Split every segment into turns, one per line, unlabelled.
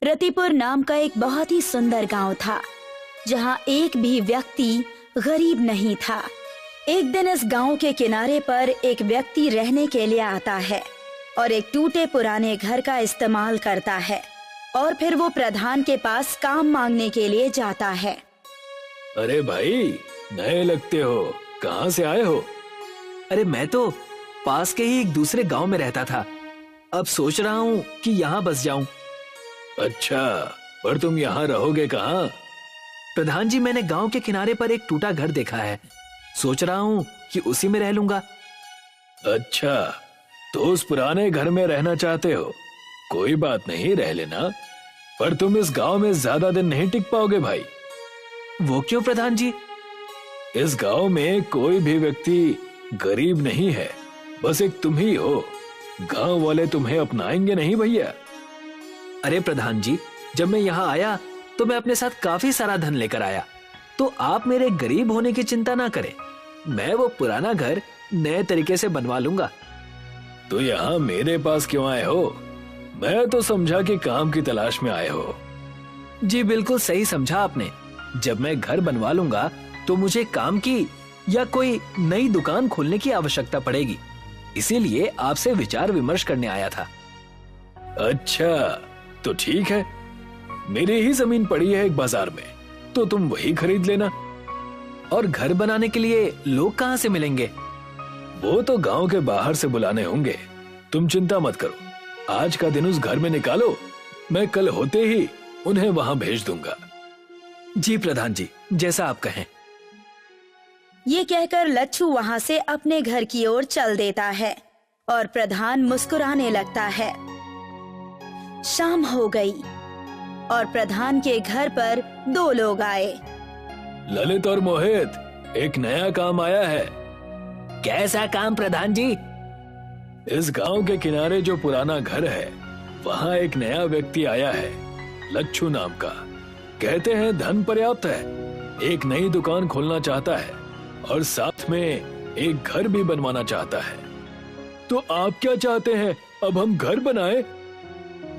रतिपुर नाम का एक बहुत ही सुंदर गांव था, जहां एक भी व्यक्ति गरीब नहीं था। एक दिन इस गांव के किनारे पर एक व्यक्ति रहने के लिए आता है और एक टूटे पुराने घर का इस्तेमाल करता है और फिर वो प्रधान के पास काम मांगने के लिए जाता है।
अरे भाई, नए लगते हो, कहाँ से आए हो?
अरे मैं तो पास के ही एक दूसरे गांव में रहता था। अब सोच रहा हूँ कि यहाँ बस जाऊं।
अच्छा, पर तुम यहाँ रहोगे कहाँ?
प्रधान जी, मैंने गांव के किनारे पर एक टूटा घर देखा है। सोच रहा हूँ कि उसी में रह लूंगा।
अच्छा, तो उस पुराने घर में रहना चाहते हो? कोई बात नहीं, रह लेना, पर तुम इस गांव में ज्यादा दिन नहीं टिक पाओगे भाई।
वो क्यों प्रधान जी?
इस गांव में कोई भी व्यक्ति गरीब नहीं है, बस एक तुम ही हो। गांव वाले तुम्हें अपनाएंगे नहीं भैया।
अरे प्रधान जी, जब मैं यहाँ आया तो मैं अपने साथ काफी सारा धन लेकर आया, तो आप मेरे गरीब होने की चिंता ना करें। मैं वो पुराना घर नए तरीके से बनवा लूंगा।
तो यहाँ मेरे पास क्यों आए हो? मैं तो समझा कि काम की तलाश में आए हो।
जी बिल्कुल सही समझा आपने। जब मैं घर बनवा लूंगा तो मुझे काम की या कोई नई दुकान खोलने की आवश्यकता पड़ेगी, इसीलिए आपसे विचार विमर्श करने आया था।
अच्छा, तो ठीक है, मेरी ही जमीन पड़ी है एक बाजार में, तो तुम वही खरीद लेना।
और घर बनाने के लिए लोग कहाँ से मिलेंगे?
वो तो गांव के बाहर से बुलाने होंगे, तुम चिंता मत करो। आज का दिन उस घर में निकालो, मैं कल होते ही उन्हें वहां भेज दूंगा।
जी प्रधान जी, जैसा आप कहें।
ये कहकर लच्छू वहां से अपने घर की ओर चल देता है और प्रधान मुस्कुराने लगता है। शाम हो गई और प्रधान के घर पर दो लोग आए।
ललित और मोहित, एक नया काम आया है।
कैसा काम प्रधान जी?
इस गांव के किनारे जो पुराना घर है, वहाँ एक नया व्यक्ति आया है, लच्छू नाम का। कहते हैं धन पर्याप्त है, एक नई दुकान खोलना चाहता है और साथ में एक घर भी बनवाना चाहता है। तो आप क्या चाहते हैं, अब हम घर बनाए?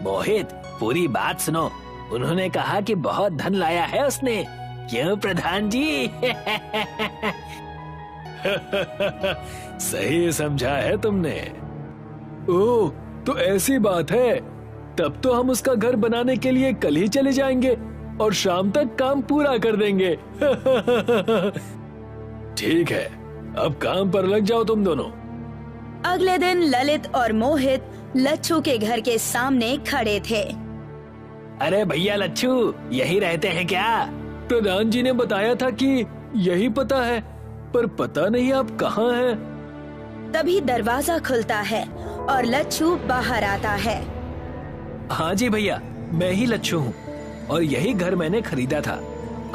मोहित, पूरी बात सुनो। उन्होंने कहा कि बहुत धन लाया है उसने। क्यों प्रधान जी?
सही समझा है तुमने। ओह, तो ऐसी बात है, तब तो हम उसका घर बनाने के लिए कल ही चले जाएंगे और शाम तक काम पूरा कर देंगे। ठीक है, अब काम पर लग जाओ तुम दोनों।
अगले दिन ललित और मोहित लच्छू के घर के सामने खड़े थे।
अरे भैया लच्छू, यही रहते हैं क्या?
प्रधान जी ने बताया था कि यही पता है, पर पता नहीं आप कहाँ हैं।
तभी दरवाजा खुलता है और लच्छू बाहर आता है।
हाँ जी भैया, मैं ही लच्छू हूँ और यही घर मैंने खरीदा था।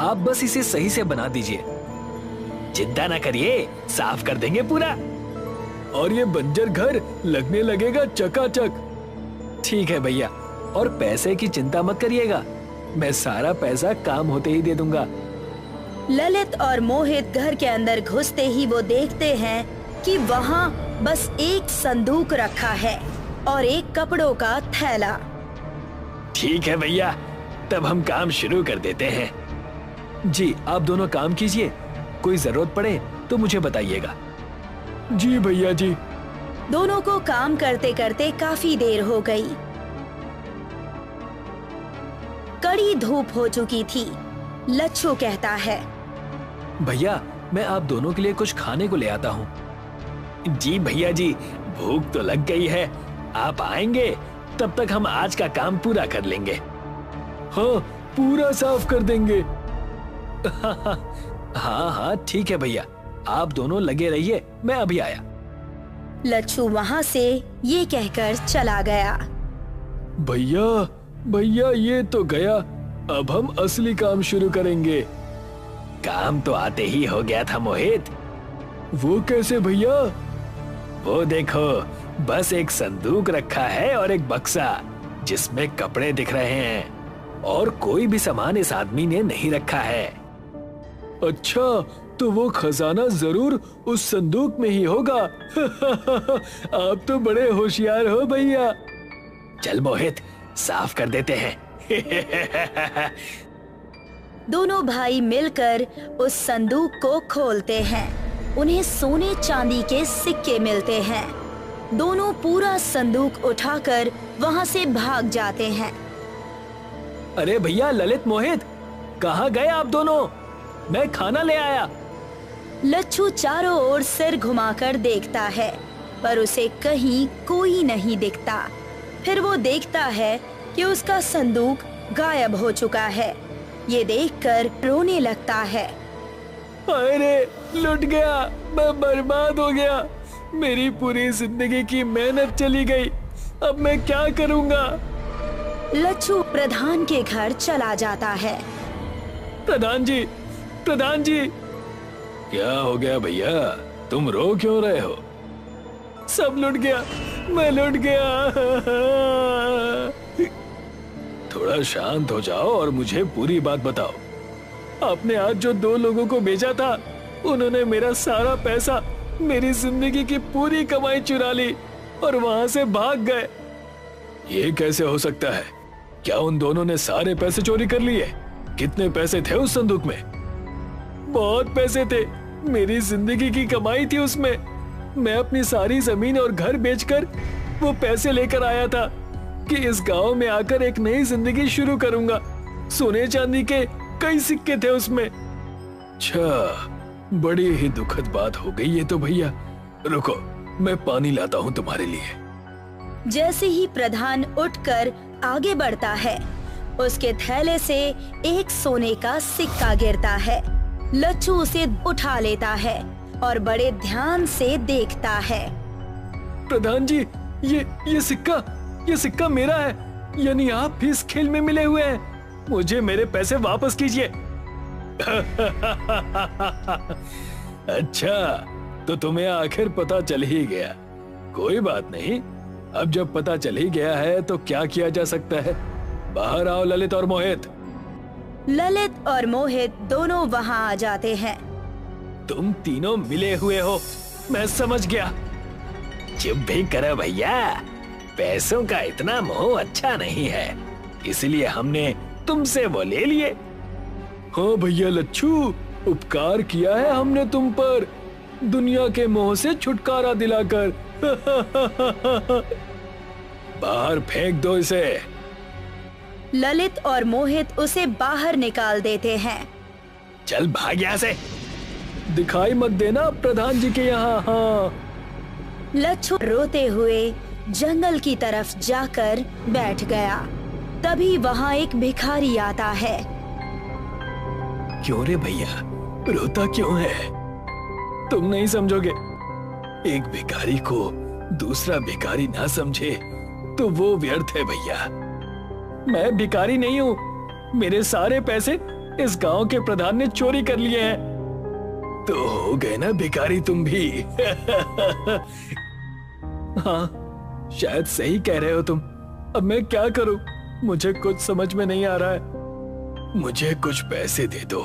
आप बस इसे सही से बना दीजिए। चिंता न करिए, साफ कर देंगे पूरा।
और ये बंजर घर लगने लगेगा चकाचक।
ठीक है भैया, और पैसे की चिंता मत करिएगा, मैं सारा पैसा काम होते ही दे दूंगा।
ललित और मोहित घर के अंदर घुसते ही वो देखते हैं कि वहाँ बस एक संदूक रखा है और एक कपड़ों का थैला।
ठीक है भैया, तब हम काम शुरू कर देते हैं। जी, आप दोनों काम कीजिए, कोई जरूरत पड़े तो मुझे बताइएगा।
जी भैया जी।
दोनों को काम करते करते काफी देर हो गई। कड़ी धूप हो चुकी थी। लच्छू कहता है,
भैया मैं आप दोनों के लिए कुछ खाने को ले आता हूँ। जी भैया जी, भूख तो लग गई है, आप आएंगे तब तक हम आज का काम पूरा कर लेंगे।
हाँ, पूरा साफ कर देंगे।
हाँ हाँ ठीक है भैया, आप दोनों लगे रहिए, मैं अभी आया।
लच्छू वहाँ से ये कहकर चला गया।
भैया भैया, ये तो गया, अब हम असली काम शुरू करेंगे।
काम तो आते ही हो गया था मोहित।
वो कैसे भैया?
वो देखो, बस एक संदूक रखा है और एक बक्सा जिसमें कपड़े दिख रहे हैं, और कोई भी सामान इस आदमी ने नहीं रखा है।
अच्छा, तो वो खजाना जरूर उस संदूक में ही होगा। आप तो बड़े होशियार हो भैया।
चल मोहित, साफ कर देते हैं।
दोनों भाई मिलकर उस संदूक को खोलते हैं। उन्हें सोने चांदी के सिक्के मिलते हैं। दोनों पूरा संदूक उठाकर वहां से भाग जाते हैं।
अरे भैया ललित, मोहित, कहाँ गए आप दोनों? मैं खाना ले आया।
लच्छू चारों ओर सिर घुमाकर देखता है, पर उसे कहीं कोई नहीं दिखता। फिर वो देखता है कि उसका संदूक गायब हो चुका है। ये देखकर रोने लगता है।
अरे लुट गया, मैं बर्बाद हो गया। मेरी पूरी जिंदगी की मेहनत चली गई। अब मैं क्या करूंगा?
लच्छू प्रधान के घर चला जाता है।
प्रधान जी, प्रधान जी। क्या हो गया भैया, तुम रो क्यों रहे हो? सब लुट गया, मैं लुट गया। थोड़ा शांत हो जाओ और मुझे पूरी बात बताओ। आपने आज जो 2 लोगों को भेजा था, उन्होंने मेरा सारा पैसा, मेरी जिंदगी की पूरी कमाई चुरा ली और वहां से भाग गए। ये कैसे हो सकता है? क्या उन दोनों ने सारे पैसे चोरी कर लिए? कितने पैसे थे उस संदूक में? बहुत पैसे थे, मेरी जिंदगी की कमाई थी उसमें। मैं अपनी सारी जमीन और घर बेचकर वो पैसे लेकर आया था कि इस गांव में आकर एक नई जिंदगी शुरू करूंगा। सोने चांदी के कई सिक्के थे उसमें। अच्छा, बड़ी ही दुखद बात हो गई ये तो भैया। रुको, मैं पानी लाता हूँ तुम्हारे लिए।
जैसे ही प्रधान उठकर आगे बढ़ता है, उसके थैले से एक सोने का सिक्का गिरता है। लच्छू उसे उठा लेता है और बड़े ध्यान से देखता है।
प्रधान जी, ये सिक्का मेरा है। यानी आप भी इस खेल में मिले हुए हैं। मुझे मेरे पैसे वापस कीजिए। अच्छा, तो तुम्हें आखिर पता चल ही गया। कोई बात नहीं, अब जब पता चल ही गया है तो क्या किया जा सकता है। बाहर आओ ललित और मोहित।
ललित और मोहित दोनों वहां आ जाते हैं।
तुम तीनों मिले हुए हो, मैं समझ गया।
चुप भी करो भैया, पैसों का इतना मोह अच्छा नहीं है, इसलिए हमने तुमसे वो ले लिए।
हाँ भैया लच्छू, उपकार किया है हमने तुम पर, दुनिया के मोह से छुटकारा दिलाकर। बाहर फेंक दो इसे।
ललित और मोहित उसे बाहर निकाल देते हैं।
चल भाग यहाँ से।
दिखाई मत देना प्रधान जी के यहाँ। हाँ।
लच्छू रोते हुए जंगल की तरफ जाकर बैठ गया। तभी वहाँ एक भिखारी आता है।
क्यों रे भैया, रोता क्यों है? तुम नहीं समझोगे। एक भिखारी को दूसरा भिखारी ना समझे तो वो व्यर्थ है भैया। मैं भिखारी नहीं हूँ, मेरे सारे पैसे इस गांव के प्रधान ने चोरी कर लिए हैं। तो हो गए ना भिखारी तुम भी। हाँ, शायद सही कह रहे हो तुम। अब मैं क्या करूं, मुझे कुछ समझ में नहीं आ रहा है। मुझे कुछ पैसे दे दो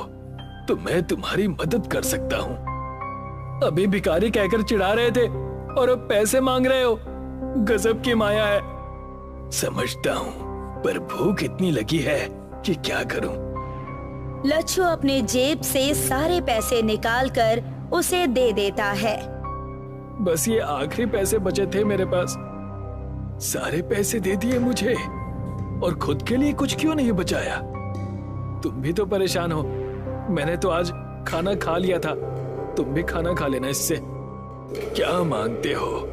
तो मैं तुम्हारी मदद कर सकता हूँ। अभी भिखारी कहकर चिढ़ा रहे थे और अब पैसे मांग रहे हो। गजब की माया है। समझता हूँ, पर भूख इतनी लगी है कि क्या करूं।
लच्छू अपने जेब से सारे पैसे निकालकर उसे दे देता है।
बस ये आखिरी पैसे बचे थे मेरे पास। सारे पैसे दे दिए मुझे और खुद के लिए कुछ क्यों नहीं बचाया? तुम भी तो परेशान हो। मैंने तो आज खाना खा लिया था, तुम भी खाना खा लेना इससे। क्या मांगते हो?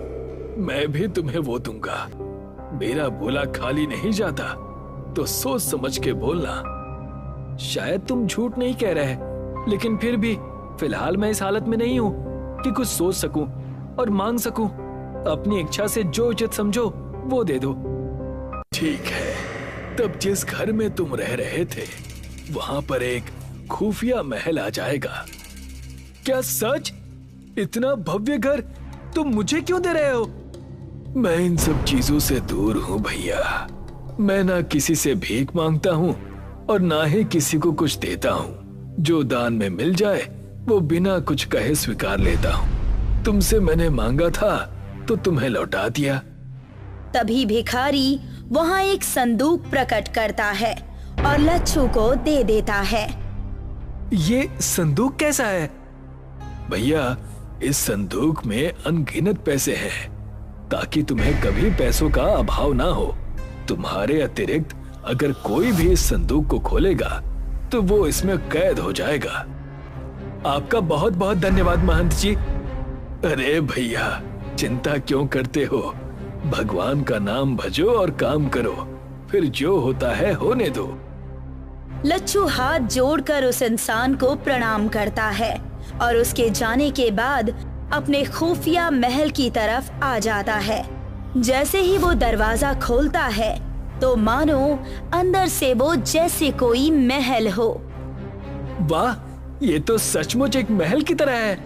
मैं भी तुम्हें वो दूंगा। मेरा बोला खाली नहीं जाता, तो सोच समझ के बोलना। शायद तुम झूठ नहीं कह रहे, लेकिन फिर भी फिलहाल मैं इस हालत में नहीं हूँ कि कुछ सोच सकूं और मांग सकूं। अपनी इच्छा से जो उचित समझो वो दे दो। ठीक है, तब जिस घर में तुम रह रहे थे वहां पर एक खुफिया महल आ जाएगा। क्या सच? इतना भव्य घर तुम मुझे क्यों दे रहे हो? मैं इन सब चीजों से दूर हूँ भैया। मैं ना किसी से भीख मांगता हूँ और ना ही किसी को कुछ देता हूँ। जो दान में मिल जाए वो बिना कुछ कहे स्वीकार लेता हूँ। तुमसे मैंने मांगा था तो तुम्हें लौटा दिया।
तभी भिखारी वहाँ एक संदूक प्रकट करता है और लच्छू को दे देता है।
ये संदूक कैसा है?
भैया, इस संदूक में अनगिनत पैसे हैं, ताकि तुम्हें कभी पैसों का अभाव ना हो। तुम्हारे अतिरिक्त अगर कोई भी इस संदूक को खोलेगा तो वो इसमें कैद हो जाएगा।
आपका बहुत बहुत धन्यवाद महंत जी।
अरे भैया, चिंता क्यों करते हो? भगवान का नाम भजो और काम करो, फिर जो होता है होने दो।
लच्छू हाथ जोड़कर उस इंसान को प्रणाम करता है और उसके जाने के बाद अपने खुफिया महल की तरफ आ जाता है। जैसे ही वो दरवाजा खोलता है तो मानो अंदर से वो जैसे कोई महल हो।
वाह, ये तो सचमुच एक महल की तरह है।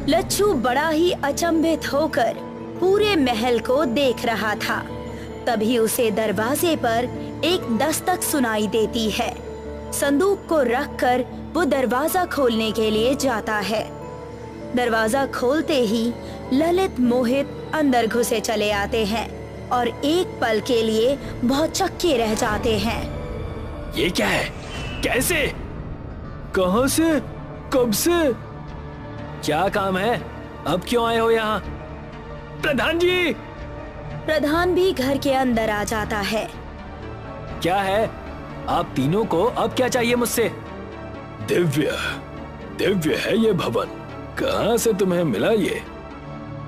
लच्छू बड़ा ही अचंभित होकर पूरे महल को देख रहा था। तभी उसे दरवाजे पर एक दस्तक सुनाई देती है। संदूक को रखकर वो दरवाजा खोलने के लिए जाता है। दरवाजा खोलते ही ललित मोहित अंदर घुसे चले आते हैं और एक पल के लिए बहुत चक्के रह जाते हैं।
ये क्या है? कैसे? कहां से? कब से? क्या काम है? अब क्यों आए हो यहाँ? प्रधान जी!
प्रधान भी घर के अंदर आ जाता है।
क्या है? आप तीनों को अब क्या चाहिए मुझसे?
दिव्य, दिव्य है ये भवन। कहां से तुम्हें मिला ये?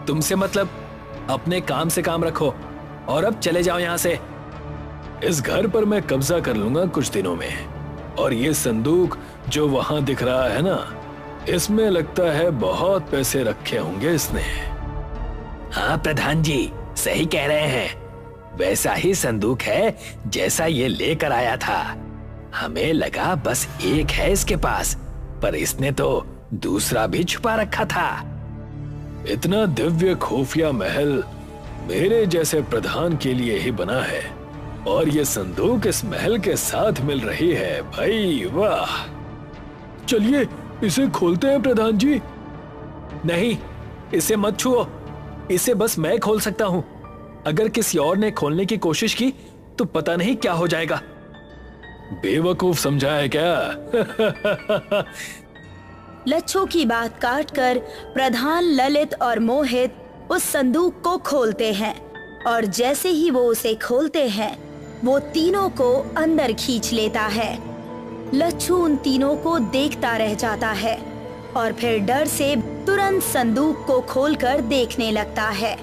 तुमसे मतलब? अपने काम से काम रखो और अब चले जाओ यहाँ से।
इस घर पर मैं कब्जा कर लूंगा कुछ दिनों में, और ये संदूक जो वहां दिख रहा है ना, इसमें लगता है बहुत पैसे रखे होंगे इसने।
हाँ प्रधान जी, सही कह रहे हैं। वैसा ही संदूक है जैसा ये लेकर आया था। हमें लगा बस एक है इसके पास, पर इसने तो दूसरा भी छुपा रखा था।
इतना दिव्य खुफिया महल मेरे जैसे प्रधान के लिए ही बना है, और ये संदूक इस महल के साथ मिल रही है। भाई वाह!
चलिए इसे खोलते हैं प्रधान जी। नहीं, इसे मत छुओ। इसे बस मैं खोल सकता हूँ। अगर किसी और ने खोलने की कोशिश की तो पता नहीं क्या हो जाएगा।
बेवकूफ समझा है क्या?
लच्छू की बात काटकर प्रधान, ललित और मोहित उस संदूक को खोलते हैं, और जैसे ही वो उसे खोलते हैं वो तीनों को अंदर खींच लेता है। लच्छू उन तीनों को देखता रह जाता है और फिर डर से तुरंत संदूक को खोलकर देखने लगता है।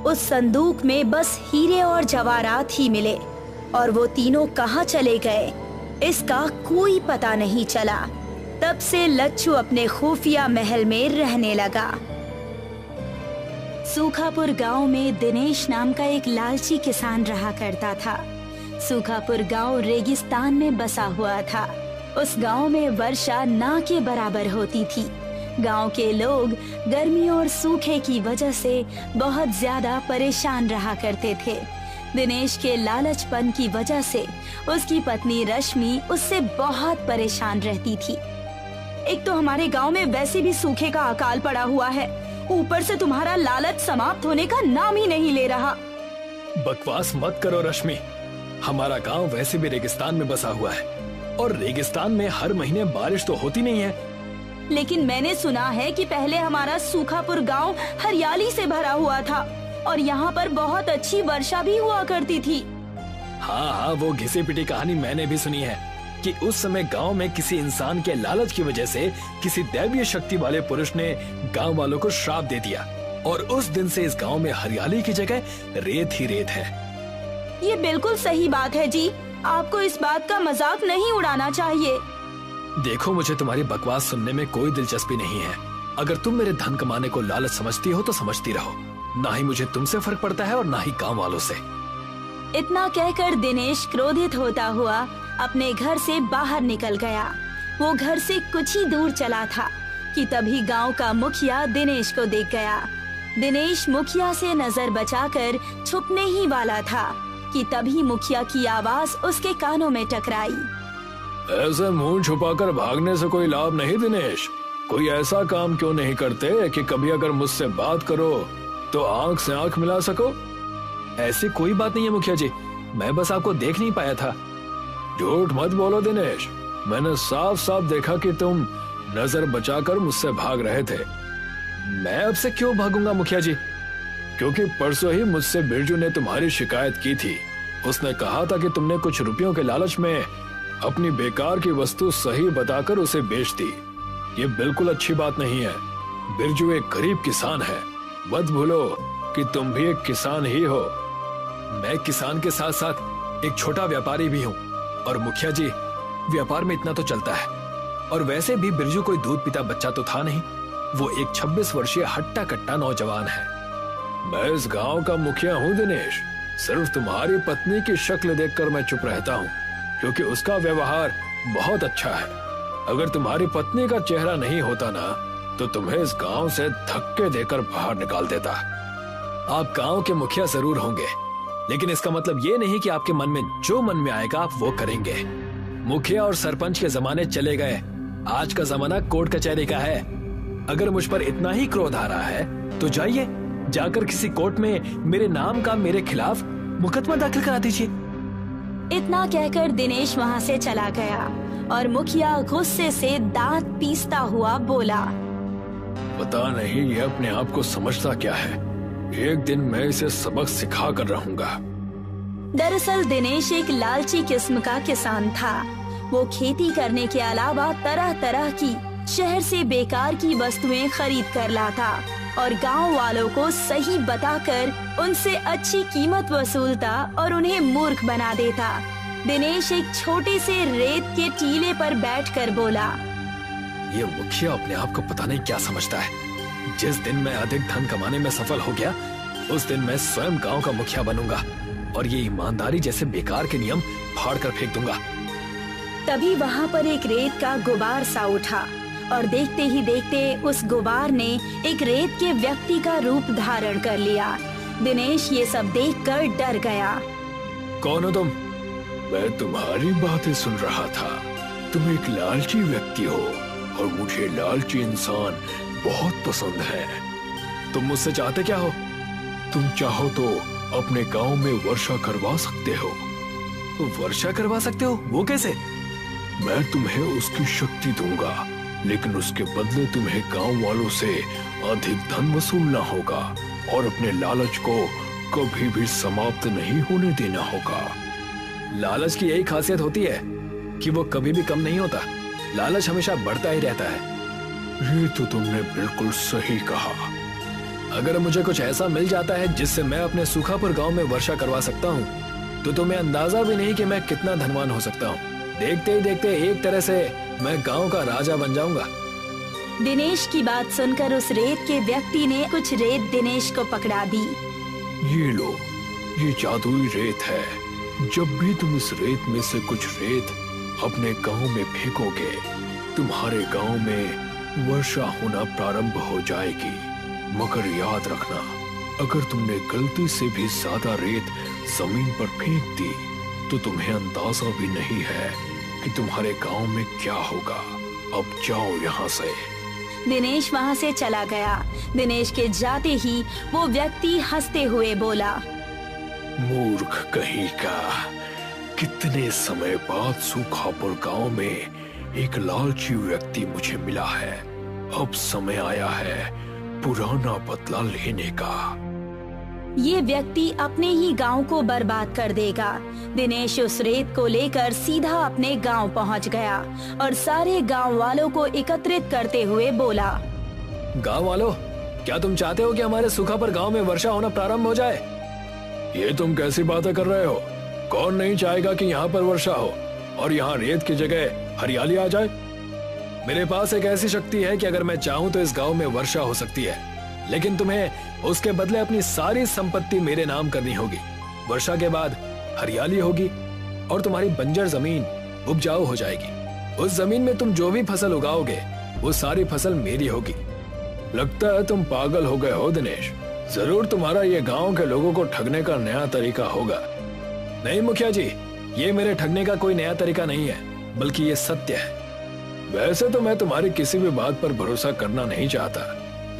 उस संदूक में बस हीरे और जवाहरात ही मिले, और वो तीनों कहाँ चले गए इसका कोई पता नहीं चला। तब से लच्छू अपने खुफिया महल में रहने लगा। सूखापुर गांव में दिनेश नाम का एक लालची किसान रहा करता था। सूखापुर गांव रेगिस्तान में बसा हुआ था। उस गांव में वर्षा ना के बराबर होती थी। गांव के लोग गर्मी और सूखे की वजह से बहुत ज्यादा परेशान रहा करते थे। दिनेश के लालचपन की वजह से उसकी पत्नी रश्मि उससे बहुत परेशान रहती थी। एक तो हमारे गांव में वैसे भी सूखे का अकाल पड़ा हुआ है, ऊपर से तुम्हारा लालच समाप्त होने का नाम ही नहीं ले रहा।
बकवास मत करो रश्मि। हमारा गांव वैसे भी रेगिस्तान में बसा हुआ है, और रेगिस्तान में हर महीने बारिश तो होती नहीं है।
लेकिन मैंने सुना है कि पहले हमारा सूखापुर गांव हरियाली से भरा हुआ था और यहाँ पर बहुत अच्छी वर्षा भी हुआ करती थी।
हाँ, वो घिसी पिटी कहानी मैंने भी सुनी है कि उस समय गांव में किसी इंसान के लालच की वजह से किसी दैवीय शक्ति वाले पुरुष ने गांव वालों को श्राप दे दिया, और उस दिन से इस गांव में हरियाली की जगह रेत ही रेत है।
ये बिल्कुल सही बात है जी। आपको इस बात का मजाक नहीं उड़ाना चाहिए।
देखो, मुझे तुम्हारी बकवास सुनने में कोई दिलचस्पी नहीं है। अगर तुम मेरे धन कमाने को लालच समझती हो तो समझती रहो। ना ही मुझे तुमसे फर्क पड़ता है और ना ही गांव वालों से।
इतना कहकर दिनेश क्रोधित होता हुआ अपने घर से बाहर निकल गया। वो घर से कुछ ही दूर चला था कि तभी गांव का मुखिया दिनेश को देख गया। दिनेश मुखिया से नजर बचाकर छुपने ही वाला था कि तभी मुखिया की आवाज उसके कानों में टकराई।
ऐसे मुंह छुपाकर भागने से कोई लाभ नहीं दिनेश। कोई ऐसा काम क्यों नहीं करते कि कभी अगर मुझसे बात करो तो आंख से आंख मिला सको।
ऐसी कोई बात नहीं है मुखिया जी। मैं बस आपको देख नहीं पाया था।
झूठ मत बोलो दिनेश, मैंने साफ साफ देखा कि तुम नजर बचाकर मुझसे भाग रहे थे।
मैं आपसे क्यों भागूंगा मुखिया जी?
क्योंकि परसों ही मुझसे बिरजू ने तुम्हारी शिकायत की थी। उसने कहा था कि तुमने कुछ रुपयों के लालच में अपनी बेकार की वस्तु सही बताकर उसे बेच दी। ये बिल्कुल अच्छी बात नहीं है। बिरजू एक गरीब किसान है, मत भूलो कि तुम भी एक किसान ही हो।
मैं किसान के साथ साथ एक छोटा व्यापारी भी हूँ। और मुखिया जी, व्यापार में इतना तो चलता है। और वैसे भी बिरजू कोई दूध पीता बच्चा तो था नहीं, वो एक 26 वर्षीय हट्टा कट्टा नौजवान है।
मैं इस गांव का मुखिया हूँ दिनेश। सिर्फ तुम्हारी पत्नी की शक्ल देखकर मैं चुप रहता हूँ, क्योंकि उसका व्यवहार बहुत अच्छा है। अगर तुम्हारी पत्नी का चेहरा नहीं होता ना, तो तुम्हें इस गांव से धक्के देकर बाहर निकाल देता।
आप गांव के मुखिया जरूर होंगे, लेकिन इसका मतलब ये नहीं कि आपके मन में जो मन में आएगा आप वो करेंगे। मुखिया और सरपंच के जमाने चले गए, आज का जमाना कोर्ट कचहरी का है। अगर मुझ पर इतना ही क्रोध आ रहा है तो जाइए, जाकर किसी कोर्ट में मेरे नाम का मेरे खिलाफ मुकदमा दाखिल करा दीजिए।
इतना कहकर दिनेश वहाँ से चला गया और मुखिया गुस्से से दांत पीसता हुआ बोला,
पता नहीं ये अपने आप को समझता क्या है। एक दिन मैं इसे सबक सिखा कर रहूंगा।
दरअसल दिनेश एक लालची किस्म का किसान था। वो खेती करने के अलावा तरह तरह की शहर से बेकार की वस्तुएं खरीद कर लाता और गांव वालों को सही बताकर उनसे अच्छी कीमत वसूलता और उन्हें मूर्ख बना देता। दिनेश एक छोटे से रेत के टीले पर बैठकर बोला,
ये मुखिया अपने आप को पता नहीं क्या समझता है। जिस दिन मैं अधिक धन कमाने में सफल हो गया, उस दिन मैं स्वयं गांव का मुखिया बनूंगा और ये ईमानदारी जैसे बेकार के नियम फाड़ कर फेंक दूंगा।
तभी वहाँ पर एक रेत का गुबार सा उठा और देखते ही देखते उस गुबार ने एक रेत के व्यक्ति का रूप धारण कर लिया। दिनेश ये सब देखकर डर गया।
कौन हो तुम?
मैं तुम्हारी बातें सुन रहा था। तुम एक लालची व्यक्ति हो और मुझे लालची इंसान बहुत पसंद है।
तुम मुझसे चाहते क्या हो?
तुम चाहो तो अपने गांव में वर्षा करवा सकते हो।
वर्षा करवा सकते हो? वो कैसे?
मैं तुम्हें उसकी शक्ति दूंगा, लेकिन उसके बदले तुम्हें गांव वालों से अधिक धन वसूलना होगा और अपने लालच को कभी भी समाप्त नहीं होने देना होगा।
लालच की यही खासियत होती है कि वो कभी भी कम नहीं होता। लालच हमेशा बढ़ता ही रहता है।
ये तो तुमने बिल्कुल सही कहा।
अगर मुझे कुछ ऐसा मिल जाता है जिससे मैं अपने सूखापुर गांव में वर्षा करवा सकता हूँ, तो तुम्हें अंदाजा भी नहीं कि मैं कितना धनवान हो सकता हूँ। देखते ही देखते एक तरह से मैं गांव का राजा बन जाऊंगा।
दिनेश की बात सुनकर उस रेत के व्यक्ति ने कुछ रेत दिनेश को पकड़ा दी।
ये लो, ये जादुई रेत है। जब भी तुम इस रेत में से कुछ रेत अपने गांव में फेंकोगे, तुम्हारे गांव में वर्षा होना प्रारंभ हो जाएगी। मगर याद रखना, अगर तुमने गलती से भी ज्यादा रेत जमीन पर फेंक दी, तो तुम्हें अंदाजा भी नहीं है कि तुम्हारे गांव में क्या होगा। अब जाओ यहाँ से।
दिनेश वहाँ से चला गया। दिनेश के जाते ही वो व्यक्ति हंसते हुए बोला,
मूर्ख कहीं का, कितने समय बाद सूखापुर गांव में एक लालची व्यक्ति मुझे मिला है। अब समय आया है पुराना बदला लेने का।
ये व्यक्ति अपने ही गांव को बर्बाद कर देगा। दिनेश उस रेत को लेकर सीधा अपने गांव पहुंच गया और सारे गांव वालों को एकत्रित करते हुए बोला,
गांव वालों, क्या तुम चाहते हो कि हमारे सूखापुर गांव में वर्षा होना प्रारंभ हो जाए?
ये तुम कैसी बातें कर रहे हो? कौन नहीं चाहेगा कि यहाँ पर वर्षा हो और यहाँ रेत की जगह हरियाली आ जाए?
मेरे पास एक ऐसी शक्ति है कि अगर मैं चाहूँ तो इस गांव में वर्षा हो सकती है, लेकिन तुम्हें उसके बदले अपनी सारी संपत्ति मेरे नाम करनी होगी। वर्षा के बाद हरियाली होगी और तुम्हारी बंजर जमीन उपजाऊ हो जाएगी। उस जमीन में तुम जो भी फसल उगाओगे वो सारी फसल मेरी होगी।
लगता है तुम पागल हो गए हो दिनेश। जरूर तुम्हारा ये गांव के लोगों को ठगने का नया तरीका होगा।
नहीं मुखिया जी, ये मेरे ठगने का कोई नया तरीका नहीं है, बल्कि ये सत्य है।
वैसे तो मैं तुम्हारी किसी भी बात पर भरोसा करना नहीं चाहता,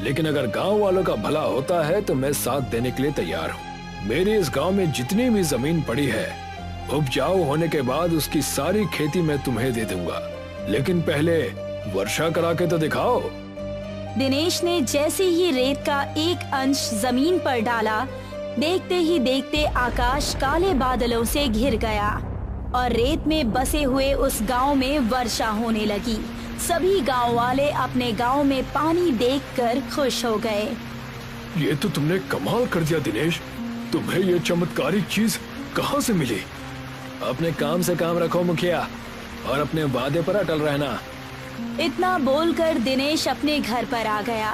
लेकिन अगर गांव वालों का भला होता है तो मैं साथ देने के लिए तैयार हूँ। मेरी इस गांव में जितनी भी जमीन पड़ी है उपजाऊ होने के बाद उसकी सारी खेती मैं तुम्हें दे दूंगा, लेकिन पहले वर्षा करा के तो दिखाओ।
दिनेश ने जैसे ही रेत का एक अंश जमीन पर डाला, देखते ही देखते आकाश काले बादलों से घिर गया और रेत में बसे हुए उस गांव में वर्षा होने लगी। सभी गांव वाले अपने गांव में पानी देखकर खुश हो गए।
ये तो तुमने कमाल कर दिया दिनेश, तुम्हें ये चमत्कारी चीज कहाँ से मिली?
अपने काम से काम रखो मुखिया, और अपने वादे पर अटल रहना।
इतना बोलकर दिनेश अपने घर पर आ गया।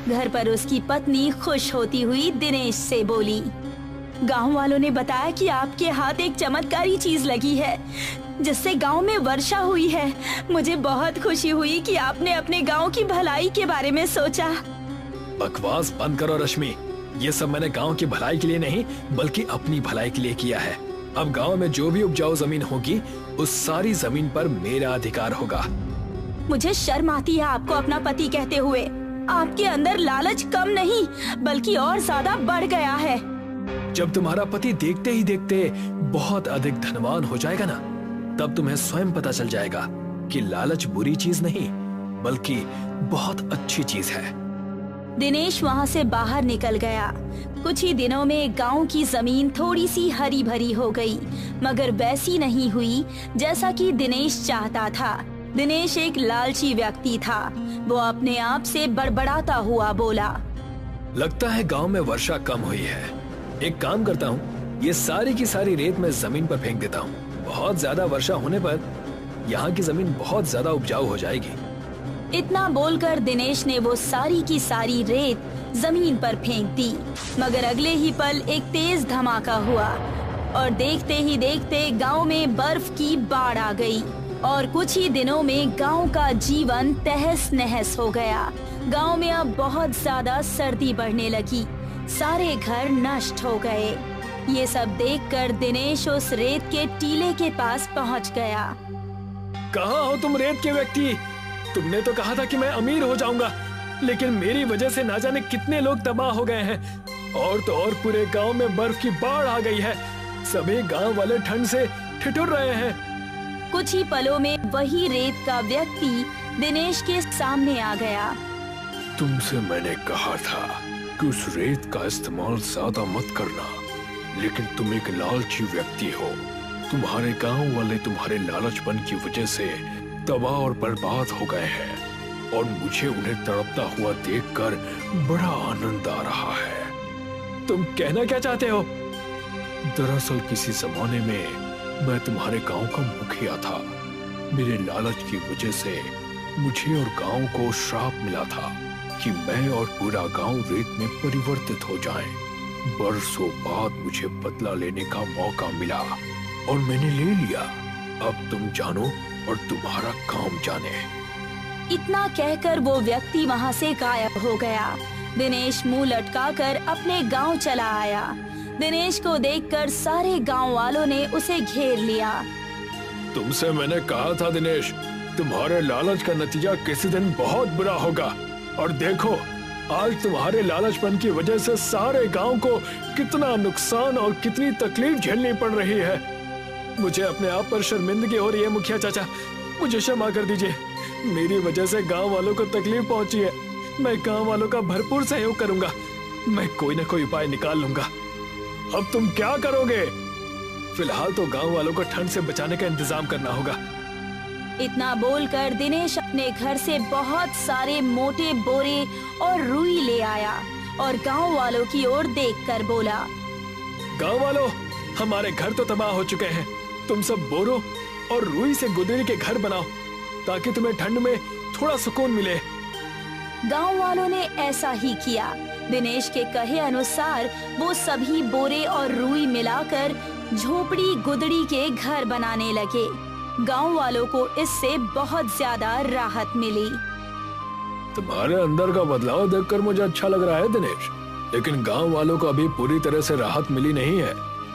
घर पर उसकी पत्नी खुश होती हुई दिनेश से बोली, गांव वालों ने बताया कि आपके हाथ एक चमत्कारी चीज लगी है जिससे गांव में वर्षा हुई है। मुझे बहुत खुशी हुई कि आपने अपने गांव की भलाई के बारे में सोचा।
बकवास बंद करो रश्मि, ये सब मैंने गांव की भलाई के लिए नहीं बल्कि अपनी भलाई के लिए किया है। अब गांव में जो भी उपजाऊ जमीन होगी उस सारी जमीन पर मेरा अधिकार होगा।
मुझे शर्म आती है आपको अपना पति कहते हुए। आपके अंदर लालच कम नहीं बल्कि और ज्यादा बढ़ गया है।
जब तुम्हारा पति देखते ही देखते बहुत अधिक धनवान हो जाएगा ना, तब तुम्हें स्वयं पता चल जाएगा कि लालच बुरी चीज नहीं बल्कि बहुत अच्छी चीज है।
दिनेश वहाँ से बाहर निकल गया। कुछ ही दिनों में गांव की जमीन थोड़ी सी हरी भरी हो गई, मगर वैसी नहीं हुई जैसा कि दिनेश चाहता था। दिनेश एक लालची व्यक्ति था। वो अपने आप से बड़बड़ाता हुआ बोला,
लगता है गांव में वर्षा कम हुई है। एक काम करता हूँ, ये सारी की सारी रेत मैं जमीन पर फेंक देता हूँ। बहुत ज्यादा वर्षा होने पर यहाँ की जमीन बहुत ज्यादा उपजाऊ हो जाएगी।
इतना बोलकर दिनेश ने वो सारी की सारी रेत जमीन पर फेंक दी, मगर अगले ही पल एक तेज धमाका हुआ और देखते ही देखते गांव में बर्फ की बाढ़ आ गई और कुछ ही दिनों में गांव का जीवन तहस नहस हो गया। गांव में अब बहुत ज्यादा सर्दी बढ़ने लगी। सारे घर नष्ट हो गए। ये सब देखकर दिनेश उस रेत के टीले के पास पहुंच गया।
कहाँ हो तुम रेत के व्यक्ति? तुमने तो कहा था कि मैं अमीर हो जाऊंगा, लेकिन मेरी वजह से ना जाने कितने लोग तबाह हो गए हैं। और तो और पूरे गांव में बर्फ की बाढ़ आ गई है। सभी गांव वाले ठंड से ठिठुर रहे हैं।
कुछ ही पलों में वही रेत का व्यक्ति दिनेश के सामने आ गया।
तुमसे मैंने कहा था कि उस रेत का इस्तेमाल ज्यादा मत करना, लेकिन तुम एक लालची व्यक्ति हो। तुम्हारे गांव वाले तुम्हारे लालचपन की वजह से तबाह और बर्बाद हो गए हैं और मुझे उन्हें तड़पता हुआ देखकर बड़ा आनंद आ रहा है।
तुम कहना क्या चाहते हो?
दरअसल किसी जमाने में मैं तुम्हारे गांव का मुखिया था। मेरे लालच की वजह से मुझे और गांव को श्राप मिला था कि मैं और पूरा गांव रेत में परिवर्तित हो जाएं। बरसों बाद मुझे बदला लेने का मौका मिला और मैंने ले लिया। अब तुम जानो और तुम्हारा काम जाने।
इतना कहकर वो व्यक्ति वहाँ से गायब हो गया। दिनेश मुंह लटकाकर अपने गांव चला आया। दिनेश को देखकर सारे गांव वालों ने उसे घेर लिया।
तुमसे मैंने कहा था दिनेश, तुम्हारे लालच का नतीजा किसी दिन बहुत बुरा होगा। और देखो, आज तुम्हारे लालचपन की वजह से सारे गांव को कितना नुकसान और कितनी तकलीफ झेलनी पड़ रही है।
मुझे अपने आप पर शर्मिंदगी हो रही है मुखिया चाचा, मुझे क्षमा कर दीजिए। मेरी वजह से गांव वालों को तकलीफ पहुंची है। मैं गांव वालों का भरपूर सहयोग करूंगा। मैं कोई न कोई उपाय निकाल लूंगा।
अब तुम क्या करोगे?
फिलहाल तो गांव वालों को ठंड से बचाने का इंतजाम करना होगा।
इतना बोलकर दिनेश अपने घर से बहुत सारे मोटे बोरे और रुई ले आया और गांव वालों की ओर देखकर बोला,
गांव वालों, हमारे घर तो तबाह हो चुके हैं। तुम सब बोरों और रुई से गुदड़ी के घर बनाओ ताकि तुम्हें ठंड में थोड़ा सुकून मिले।
गांव वालों ने ऐसा ही किया। दिनेश के कहे अनुसार वो सभी बोरे और रुई मिलाकर झोपड़ी गुदड़ी के घर बनाने लगे। गांव वालों को इससे बहुत ज्यादा राहत मिली।
तुम्हारे अंदर का बदलाव देखकर मुझे अच्छा लग रहा है दिनेश, लेकिन गांव वालों को अभी पूरी तरह से राहत मिली नहीं है।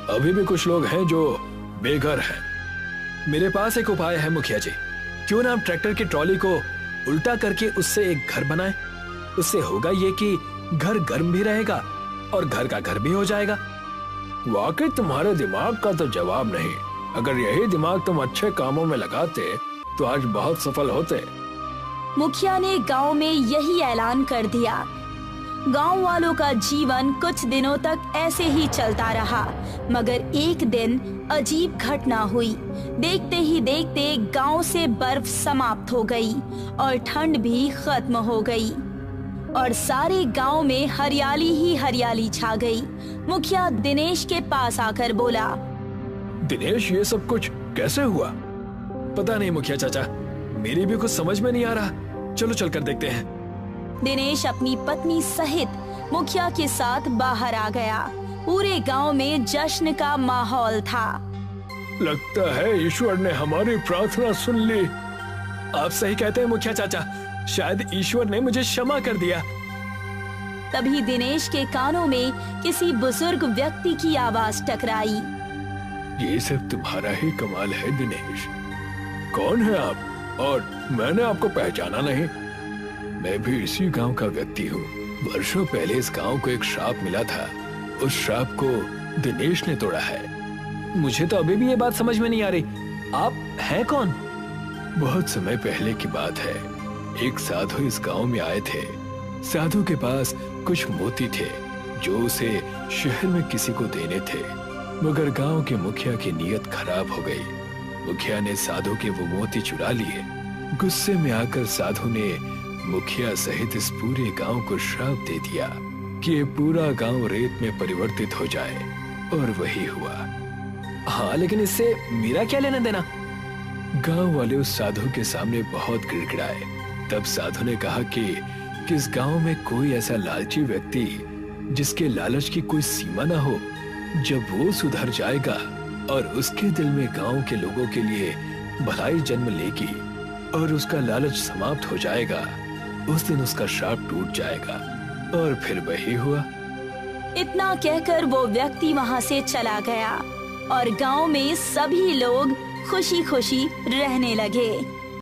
अभी भी कुछ लोग हैं जो बेघर हैं।
मेरे पास एक उपाय है मुखिया जी। क्यों ना हम ट्रैक्टर की ट्रॉली को उल्टा करके उससे एक घर बनाएं। उससे होगा ये कि घर गर्म भी रहेगा और घर का घर भी हो जाएगा।
वाकई तुम्हारे दिमाग का तो जवाब नहीं। अगर यही दिमाग तुम अच्छे कामों में लगाते तो आज बहुत सफल होते।
मुखिया ने गांव में यही ऐलान कर दिया। गांव वालों का जीवन कुछ दिनों तक ऐसे ही चलता रहा, मगर एक दिन अजीब घटना हुई। देखते ही देखते गांव से बर्फ समाप्त हो गई और ठंड भी खत्म हो गई और सारे गांव में हरियाली ही हरियाली छा गई। मुखिया दिनेश के पास आकर बोला,
दिनेश, ये सब कुछ कैसे हुआ?
पता नहीं मुखिया चाचा, मेरी भी कुछ समझ में नहीं आ रहा। चलो चलकर देखते हैं।
दिनेश अपनी पत्नी सहित मुखिया के साथ बाहर आ गया। पूरे गांव में जश्न का माहौल था।
लगता है ईश्वर ने हमारी प्रार्थना सुन ली।
आप सही कहते हैं मुखिया चाचा, शायद ईश्वर ने मुझे क्षमा कर दिया।
तभी दिनेश के कानों में किसी बुजुर्ग व्यक्ति की आवाज टकराई।
ये सब तुम्हारा ही कमाल है दिनेश। कौन है आप? और मैंने आपको पहचाना नहीं। मैं भी इसी गांव का व्यक्ति हूँ। वर्षों पहले इस गांव को एक श्राप मिला था। उस श्राप को दिनेश ने तोड़ा है।
मुझे तो अभी भी ये बात समझ में नहीं आ रही। आप हैं कौन?
बहुत समय पहले की बात है। एक साधु इस गांव में आए थे। साधु के पास कुछ मोती थे जो उसे शहर में किसी को देने थे, मगर गांव के मुखिया की नीयत खराब हो गई। मुखिया ने साधु के वो मोती चुरा लिए। गुस्से में आकर साधु ने मुखिया सहित इस पूरे गांव को श्राप दे दिया कि ये पूरा गांव रेत में परिवर्तित हो जाए, और वही हुआ।
हाँ, लेकिन इससे मेरा क्या लेना देना?
गांव वाले उस साधु के सामने बहुत गिड़गिड़ाए। तब साधु ने कहा कि इस गांव में कोई ऐसा लालची व्यक्ति जिसके लालच की कोई सीमा ना हो, जब वो सुधर जाएगा और उसके दिल में गांव के लोगों के लिए भलाई जन्म लेगी और उसका लालच समाप्त हो जाएगा, उस दिन उसका श्राप टूट जाएगा। और फिर वही हुआ।
इतना कहकर वो व्यक्ति वहाँ से चला गया और गांव में सभी लोग खुशी खुशी रहने लगे।